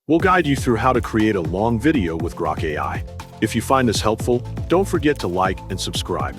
We'll guide you through how to create a long video with Grok AI. If you find this helpful, don't forget to like and subscribe.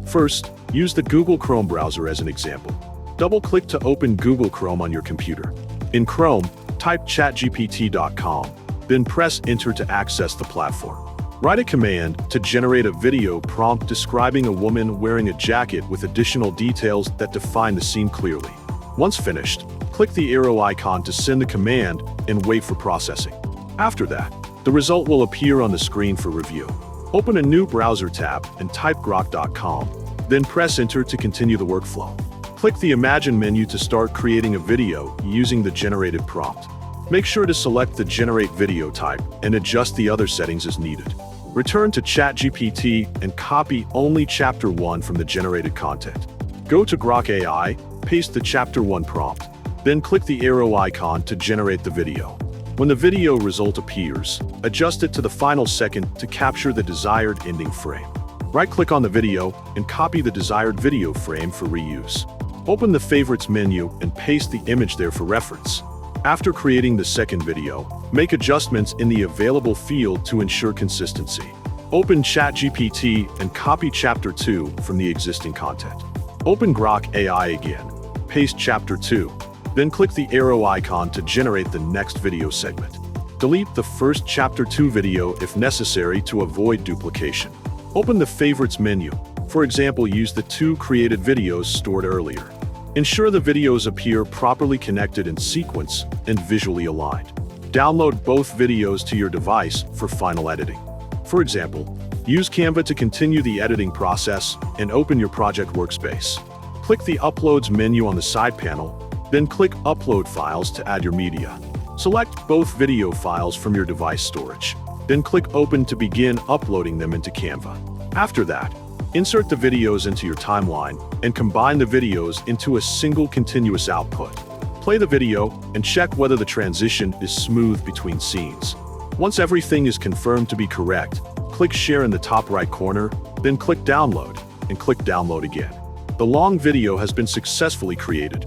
First, use the Google Chrome browser as an example. Double-click to open Google Chrome on your computer. In Chrome, type chatgpt.com, then press Enter to access the platform. Write a command to generate a video prompt describing a woman wearing a jacket with additional details that define the scene clearly. Once finished, click the arrow icon to send the command and wait for processing. After that, the result will appear on the screen for review. Open a new browser tab and type grok.com, then press Enter to continue the workflow. Click the Imagine menu to start creating a video using the generated prompt. Make sure to select the Generate Video type and adjust the other settings as needed. Return to ChatGPT and copy only Chapter 1 from the generated content. Go to Grok AI, paste the Chapter 1 prompt, then click the arrow icon to generate the video. When the video result appears, adjust it to the final second to capture the desired ending frame. Right-click on the video and copy the desired video frame for reuse. Open the Favorites menu and paste the image there for reference. After creating the second video, make adjustments in the available field to ensure consistency. Open ChatGPT and copy Chapter 2 from the existing content. Open Grok AI again, paste Chapter 2, then click the arrow icon to generate the next video segment. Delete the first Chapter 2 video if necessary to avoid duplication. Open the Favorites menu. For example, use the 2 created videos stored earlier. Ensure the videos appear properly connected in sequence and visually aligned. Download both videos to your device for final editing. For example, use Canva to continue the editing process and open your project workspace. Click the Uploads menu on the side panel, then click Upload Files to add your media. Select both video files from your device storage. Then click Open to begin uploading them into Canva. After that, insert the videos into your timeline and combine the videos into a single continuous output. Play the video and check whether the transition is smooth between scenes. Once everything is confirmed to be correct, click Share in the top right corner, then click Download, and click Download again. The long video has been successfully created.